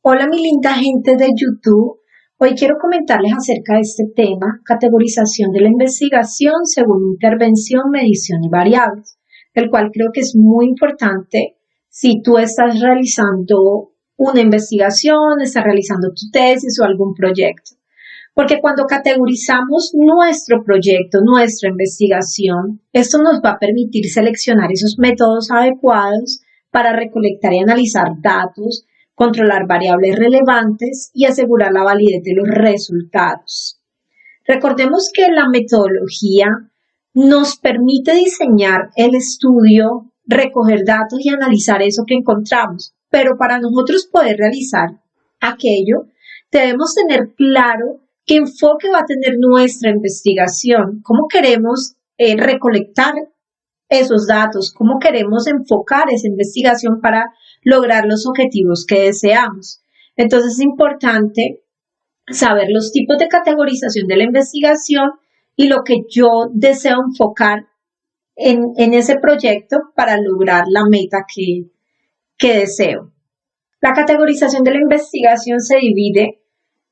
Hola mi linda gente de YouTube, hoy quiero comentarles acerca de este tema, categorización de la investigación según intervención, medición y variables, el cual creo que es muy importante si tú estás realizando una investigación, estás realizando tu tesis o algún proyecto. Porque cuando categorizamos nuestro proyecto, nuestra investigación, esto nos va a permitir seleccionar esos métodos adecuados para recolectar y analizar datos, controlar variables relevantes y asegurar la validez de los resultados. Recordemos que la metodología nos permite diseñar el estudio, recoger datos y analizar eso que encontramos, pero para nosotros poder realizar aquello, debemos tener claro qué enfoque va a tener nuestra investigación, cómo queremos recolectar esos datos, cómo queremos enfocar esa investigación para lograr los objetivos que deseamos. Entonces es importante saber los tipos de categorización de la investigación y lo que yo deseo enfocar en ese proyecto para lograr la meta que deseo. La categorización de la investigación se divide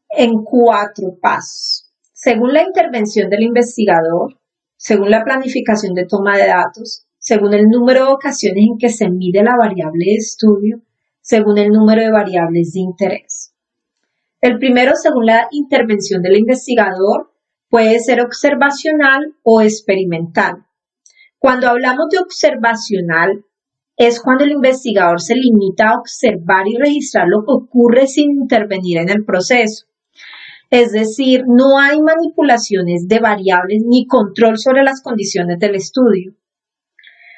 en 4 pasos. Según la intervención del investigador, según la planificación de toma de datos, según el número de ocasiones en que se mide la variable de estudio, según el número de variables de interés. El primero, según la intervención del investigador, puede ser observacional o experimental. Cuando hablamos de observacional, es cuando el investigador se limita a observar y registrar lo que ocurre sin intervenir en el proceso. Es decir, no hay manipulaciones de variables ni control sobre las condiciones del estudio.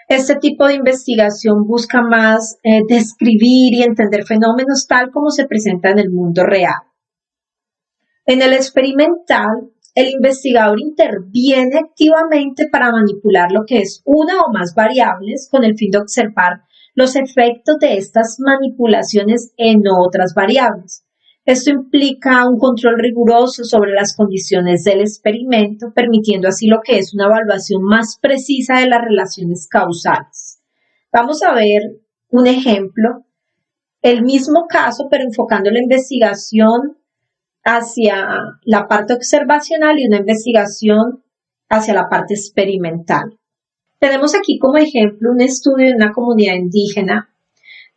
Este tipo de investigación busca más describir y entender fenómenos tal como se presentan en el mundo real. En el experimental, el investigador interviene activamente para manipular lo que es una o más variables con el fin de observar los efectos de estas manipulaciones en otras variables. Esto implica un control riguroso sobre las condiciones del experimento, permitiendo así lo que es una evaluación más precisa de las relaciones causales. Vamos a ver un ejemplo, el mismo caso, pero enfocando la investigación hacia la parte observacional y una investigación hacia la parte experimental. Tenemos aquí como ejemplo un estudio de una comunidad indígena.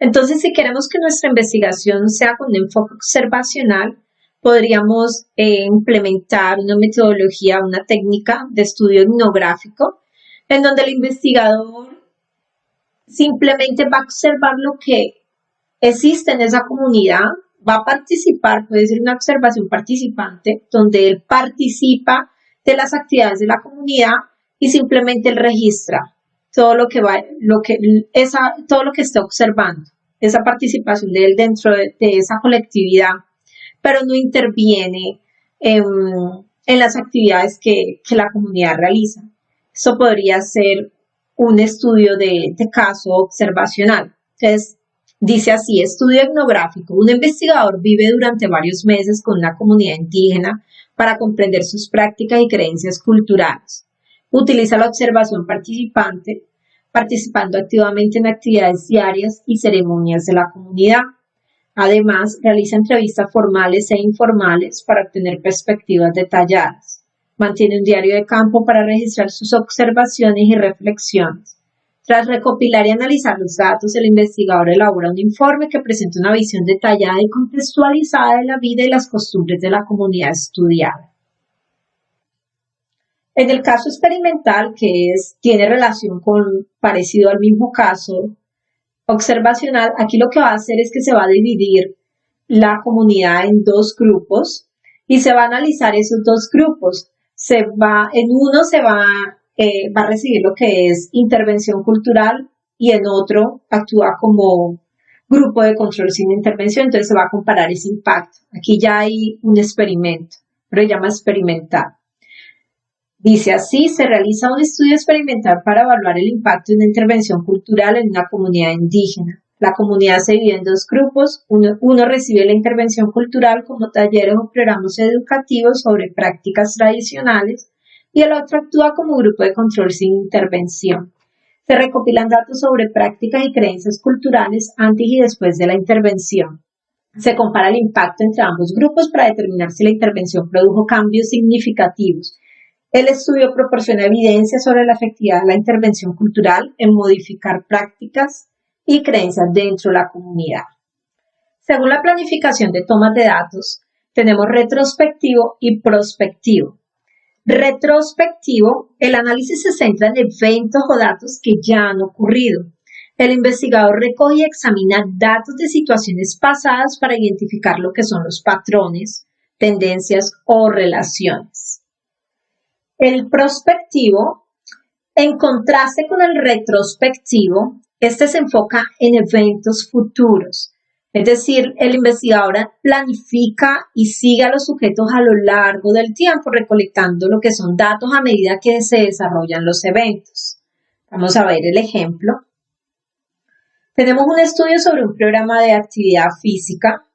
Entonces, si queremos que nuestra investigación sea con un enfoque observacional, podríamos implementar una metodología, una técnica de estudio etnográfico, en donde el investigador simplemente va a observar lo que existe en esa comunidad, va a participar, puede ser una observación participante, donde él participa de las actividades de la comunidad y simplemente él registra todo lo que todo lo que está observando, esa participación de él dentro de esa colectividad, pero no interviene en las actividades que la comunidad realiza. Eso podría ser un estudio de caso observacional. Entonces, dice así, estudio etnográfico. Un investigador vive durante varios meses con una comunidad indígena para comprender sus prácticas y creencias culturales. Utiliza la observación participante, participando activamente en actividades diarias y ceremonias de la comunidad. Además, realiza entrevistas formales e informales para obtener perspectivas detalladas. Mantiene un diario de campo para registrar sus observaciones y reflexiones. Tras recopilar y analizar los datos, el investigador elabora un informe que presenta una visión detallada y contextualizada de la vida y las costumbres de la comunidad estudiada. En el caso experimental, tiene relación con parecido al mismo caso observacional, aquí lo que va a hacer es que se va a dividir la comunidad en 2 grupos y se va a analizar esos 2 grupos. En uno va a recibir lo que es intervención cultural y en otro actúa como grupo de control sin intervención, entonces se va a comparar ese impacto. Aquí ya hay un experimento, pero se llama experimental. Dice así, se realiza un estudio experimental para evaluar el impacto de una intervención cultural en una comunidad indígena. La comunidad se divide en 2 grupos. Uno recibe la intervención cultural como talleres o programas educativos sobre prácticas tradicionales y el otro actúa como grupo de control sin intervención. Se recopilan datos sobre prácticas y creencias culturales antes y después de la intervención. Se compara el impacto entre ambos grupos para determinar si la intervención produjo cambios significativos. El estudio proporciona evidencia sobre la efectividad de la intervención cultural en modificar prácticas y creencias dentro de la comunidad. Según la planificación de tomas de datos, tenemos retrospectivo y prospectivo. Retrospectivo, el análisis se centra en eventos o datos que ya han ocurrido. El investigador recoge y examina datos de situaciones pasadas para identificar lo que son los patrones, tendencias o relaciones. El prospectivo, en contraste con el retrospectivo, este se enfoca en eventos futuros. Es decir, el investigador planifica y sigue a los sujetos a lo largo del tiempo, recolectando lo que son datos a medida que se desarrollan los eventos. Vamos a ver el ejemplo. Tenemos un estudio sobre un programa de actividad física.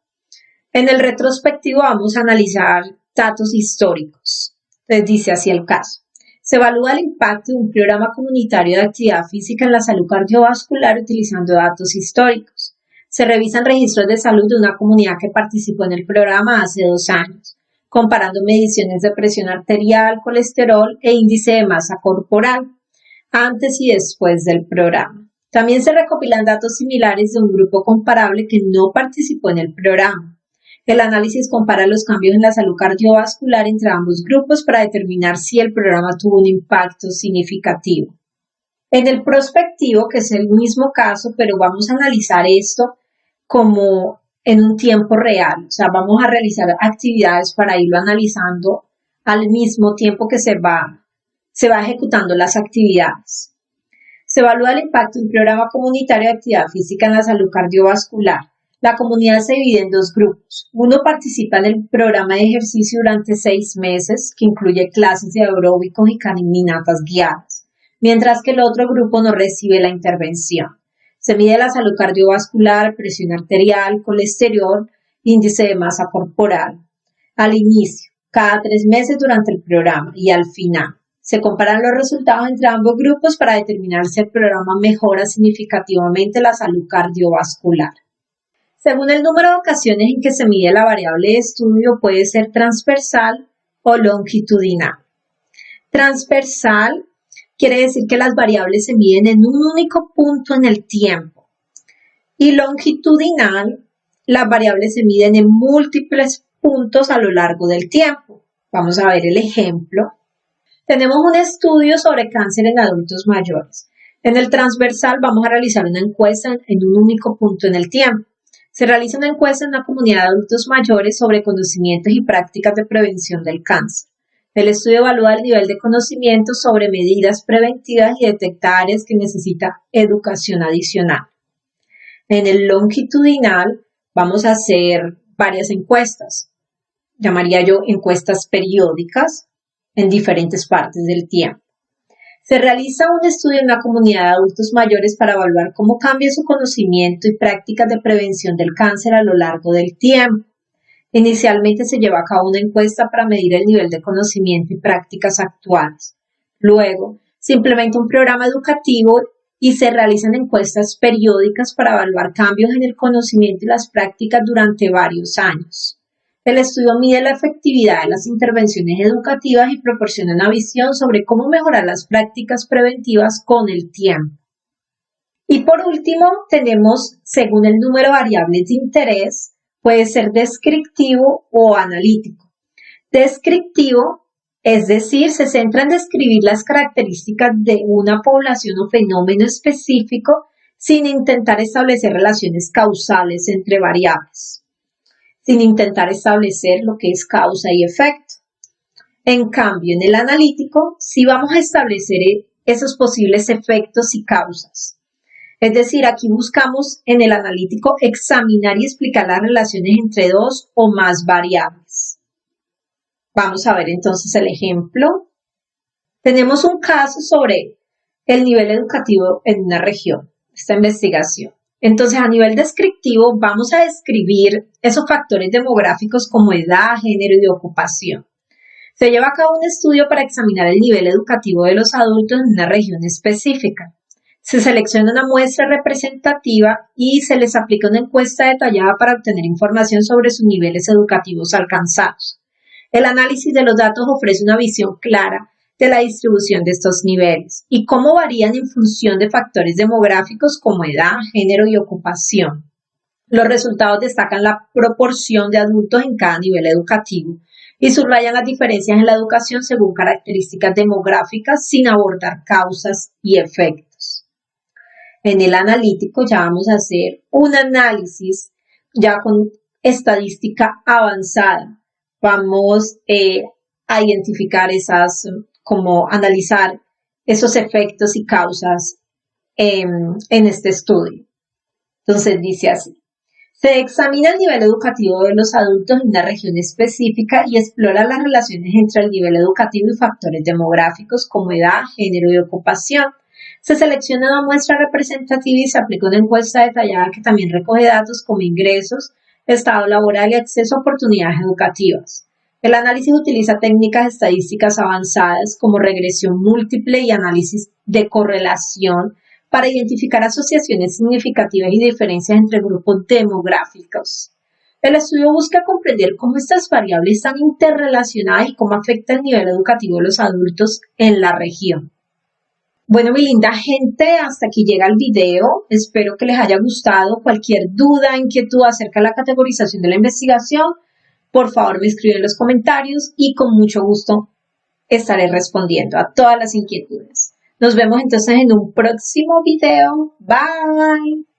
En el retrospectivo vamos a analizar datos históricos. Entonces dice así el caso. Se evalúa el impacto de un programa comunitario de actividad física en la salud cardiovascular utilizando datos históricos. Se revisan registros de salud de una comunidad que participó en el programa hace 2 años, comparando mediciones de presión arterial, colesterol e índice de masa corporal, antes y después del programa. También se recopilan datos similares de un grupo comparable que no participó en el programa. El análisis compara los cambios en la salud cardiovascular entre ambos grupos para determinar si el programa tuvo un impacto significativo. En el prospectivo, que es el mismo caso, pero vamos a analizar esto como en un tiempo real. O sea, vamos a realizar actividades para irlo analizando al mismo tiempo que se va ejecutando las actividades. Se evalúa el impacto de un programa comunitario de actividad física en la salud cardiovascular. La comunidad se divide en 2 grupos. Uno participa en el programa de ejercicio durante 6 meses, que incluye clases de aeróbicos y caminatas guiadas, mientras que el otro grupo no recibe la intervención. Se mide la salud cardiovascular, presión arterial, colesterol, índice de masa corporal. Al inicio, cada 3 meses durante el programa y al final. Se comparan los resultados entre ambos grupos para determinar si el programa mejora significativamente la salud cardiovascular. Según el número de ocasiones en que se mide la variable de estudio, puede ser transversal o longitudinal. Transversal quiere decir que las variables se miden en un único punto en el tiempo. Y longitudinal, las variables se miden en múltiples puntos a lo largo del tiempo. Vamos a ver el ejemplo. Tenemos un estudio sobre cáncer en adultos mayores. En el transversal vamos a realizar una encuesta en un único punto en el tiempo. Se realiza una encuesta en una comunidad de adultos mayores sobre conocimientos y prácticas de prevención del cáncer. El estudio evalúa el nivel de conocimiento sobre medidas preventivas y detecta áreas que necesitan educación adicional. En el longitudinal vamos a hacer varias encuestas. Llamaría yo encuestas periódicas en diferentes partes del tiempo. Se realiza un estudio en una comunidad de adultos mayores para evaluar cómo cambia su conocimiento y prácticas de prevención del cáncer a lo largo del tiempo. Inicialmente se lleva a cabo una encuesta para medir el nivel de conocimiento y prácticas actuales. Luego, se implementa un programa educativo y se realizan encuestas periódicas para evaluar cambios en el conocimiento y las prácticas durante varios años. El estudio mide la efectividad de las intervenciones educativas y proporciona una visión sobre cómo mejorar las prácticas preventivas con el tiempo. Y por último, tenemos, según el número de variables de interés, puede ser descriptivo o analítico. Descriptivo, es decir, se centra en describir las características de una población o fenómeno específico sin intentar establecer relaciones causales entre variables, sin intentar establecer lo que es causa y efecto. En cambio, en el analítico, sí vamos a establecer esos posibles efectos y causas. Es decir, aquí buscamos en el analítico examinar y explicar las relaciones entre 2 o más variables. Vamos a ver entonces el ejemplo. Tenemos un caso sobre el nivel educativo en una región, esta investigación. Entonces, a nivel descriptivo, vamos a describir esos factores demográficos como edad, género y ocupación. Se lleva a cabo un estudio para examinar el nivel educativo de los adultos en una región específica. Se selecciona una muestra representativa y se les aplica una encuesta detallada para obtener información sobre sus niveles educativos alcanzados. El análisis de los datos ofrece una visión clara de la distribución de estos niveles y cómo varían en función de factores demográficos como edad, género y ocupación. Los resultados destacan la proporción de adultos en cada nivel educativo y subrayan las diferencias en la educación según características demográficas sin abordar causas y efectos. En el analítico ya vamos a hacer un análisis ya con estadística avanzada. Vamos a identificar como analizar esos efectos y causas en este estudio. Entonces dice así. Se examina el nivel educativo de los adultos en una región específica y explora las relaciones entre el nivel educativo y factores demográficos como edad, género y ocupación. Se selecciona una muestra representativa y se aplica una encuesta detallada que también recoge datos como ingresos, estado laboral y acceso a oportunidades educativas. El análisis utiliza técnicas estadísticas avanzadas como regresión múltiple y análisis de correlación para identificar asociaciones significativas y diferencias entre grupos demográficos. El estudio busca comprender cómo estas variables están interrelacionadas y cómo afecta el nivel educativo de los adultos en la región. Bueno, mi linda gente, hasta aquí llega el video. Espero que les haya gustado. Cualquier duda, inquietud acerca de la categorización de la investigación, por favor me escriben en los comentarios y con mucho gusto estaré respondiendo a todas las inquietudes. Nos vemos entonces en un próximo video. Bye.